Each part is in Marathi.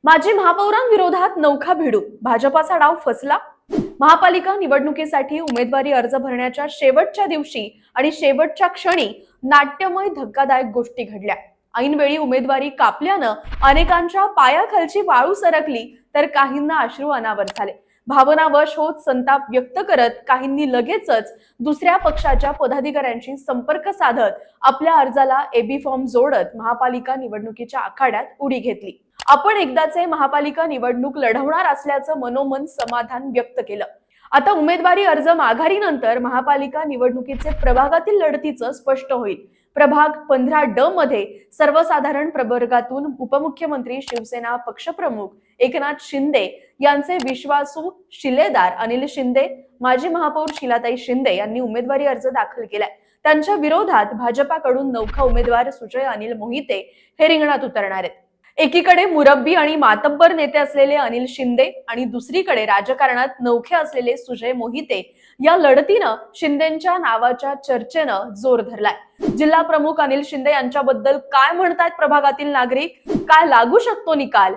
माजी महापौरांविरोधात नौखा भिडू, भाजपाचा डाव फसला. महापालिका निवडणुकीसाठी उमेदवारी अर्ज भरण्याच्या शेवटच्या दिवशी आणि शेवटच्या क्षणी नाट्यमय धक्कादायक गोष्टी घडल्या. ऐनवेळी उमेदवारी कापल्यानं अनेकांच्या पायाखालची वाळू सरकली, तर काहींना अश्रू अनावर झाले. भावनावश होत संताप व्यक्त करत काहींनी लगेचच दुसऱ्या पक्षाच्या पदाधिकाऱ्यांशी संपर्क साधत आपल्या अर्जाला एबी फॉर्म जोडत महापालिका निवडणुकीच्या आखाड्यात उडी घेतली. आपण एकदाचे महापालिका निवडणूक लढवणार असल्याचं मनोमन समाधान व्यक्त केलं. आता उमेदवारी अर्ज माघारीनंतर महापालिका निवडणुकीचे प्रभागातील लढतीचं स्पष्ट होईल. प्रभाग 15D मध्ये सर्वसाधारण प्रवर्गातून उपमुख्यमंत्री शिवसेना पक्षप्रमुख एकनाथ शिंदे यांचे विश्वासू शिलेदार अनिल शिंदे, माजी महापौर शीलाताई शिंदे यांनी उमेदवारी अर्ज दाखल केलाय. त्यांच्या विरोधात भाजपाकडून नौखा उमेदवार सुजय अनिल मोहिते हे रिंगणात उतरणार आहेत. एकीकडे मुरब्बी आणि मातब्बर नेते असलेले अनिल शिंदे आणि दुसरीकडे राजकारणात नौखे असलेले सुजय मोहिते या लढतीनं शिंदेच्या नावाच्या चर्चेनं जोर धरलाय. जिल्हा प्रमुख अनिल शिंदे यांच्याबद्दल काय म्हणतात प्रभागातील नागरिक, काय लागू शकतो निकाल,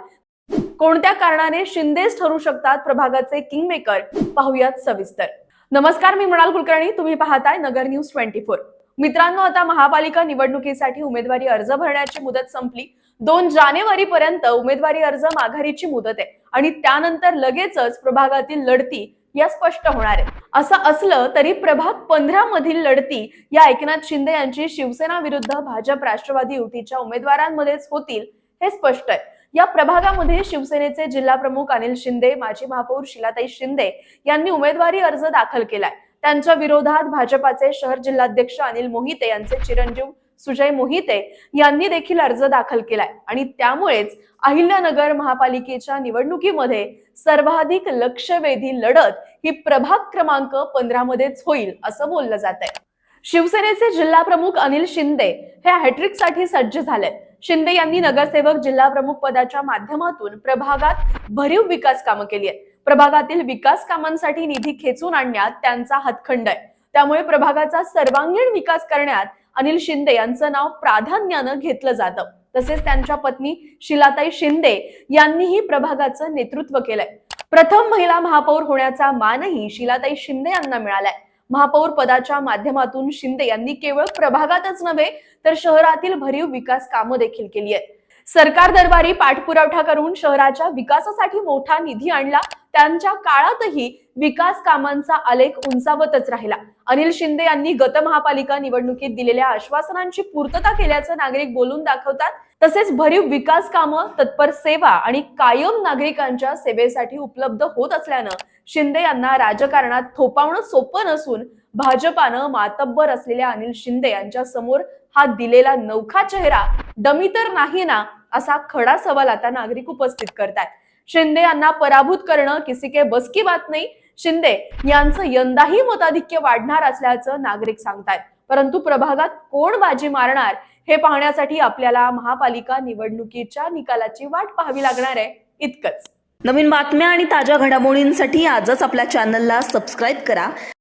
कोणत्या कारणाने शिंदेच ठरू शकतात प्रभागाचे किंगमेकर, पाहुयात सविस्तर. नमस्कार, मी मृणाल कुलकर्णी, तुम्ही पाहताय नगर न्यूज 24. मित्रांनो, आता महापालिका निवडणुकीसाठी उमेदवारी अर्ज भरण्याची मुदत संपली. 2 जानेवारी पर्यंत उमेदवारी अर्ज माघारीची मुदत आहे आणि त्यानंतर लगेचच प्रभागातील लढती या स्पष्ट होणार आहेत. असं असलं तरी प्रभाग 15 मधील लढती या एकनाथ शिंदे यांची शिवसेना विरुद्ध भाजप राष्ट्रवादी युतीच्या उमेदवारांमध्येच होतील हे स्पष्ट आहे. या प्रभागामध्ये शिवसेनेचे जिल्हा प्रमुख अनिल शिंदे, माजी महापौर शीलाताई शिंदे यांनी उमेदवारी अर्ज दाखल केलाय. त्यांच्या विरोधात भाजपाचे शहर जिल्हाध्यक्ष अनिल मोहिते यांचे चिरंजीव सुजय मोहिते यांनी देखील अर्ज दाखल केलाय आणि त्यामुळेच अहिल्यानगर महापालिकेच्या निवडणुकीमध्ये सर्वाधिक लक्षवेधी लढत ही प्रभाग क्रमांक 15 मध्येच होईल असं बोललं जात आहे. शिवसेनेचे जिल्हा प्रमुख अनिल शिंदे हे हॅट्रिक साठी सज्ज झाले. शिंदे यांनी नगरसेवक जिल्हा प्रमुख पदाच्या माध्यमातून प्रभागात भरीव विकास कामं केली आहेत. प्रभागातील विकास कामांसाठी निधी खेचून आणण्यात त्यांचा हातखंड आहे. त्यामुळे प्रभागाचा सर्वांगीण विकास करण्यात अनिल शिंदे यांचं नाव प्राधान्यानं घेतलं जातं. तसेच त्यांच्या पत्नी शीलाताई शिंदे यांनीही प्रभागाचं नेतृत्व केलंय. प्रथम महिला महापौर होण्याचा मानही शीलाताई शिंदे यांना मिळालाय. महापौर पदाच्या माध्यमातून शिंदे यांनी केवळ प्रभागातच नव्हे तर शहरातील भरीव विकास कामं देखील केली आहेत. सरकार दरबारी पाठपुरावा करून शहराच्या विकासासाठी मोठा निधी आणला. त्यांच्या काळातही विकास कामांचा आलेख उंचावतच राहिला. अनिल शिंदे यांनी गत महापालिका निवडणुकीत दिलेल्या आश्वासनांची पूर्तता केल्याचं नागरिक बोलून दाखवतात. तसेच भरीव विकास कामं, तत्पर सेवा आणि कायम नागरिकांच्या सेवेसाठी उपलब्ध होत असल्यानं शिंदे यांना राजकारणात थोपावणं सोपं नसून भाजपानं मातब्बर असलेल्या अनिल शिंदे यांच्या समोर हा दिलेला नौखा चेहरा डमी तर नाही ना, असा खडा सवाल आता नागरिक उपस्थित करतात. शिंदे यांना पराभूत करणं किसी के बस की बात नाही. शिंदे यांचं यंदाही मताधिक्य वाढणार असल्याचं नागरिक सांगतायत. परंतु प्रभागात कोण बाजी मारणार हे पाहण्यासाठी आपल्याला महापालिका निवडणुकीच्या निकालाची वाट पाहावी लागणार आहे. इतकंच. नवीन बातम्या आणि ताज्या घडामोडींसाठी आजच आपल्या चॅनलला सबस्क्राईब करा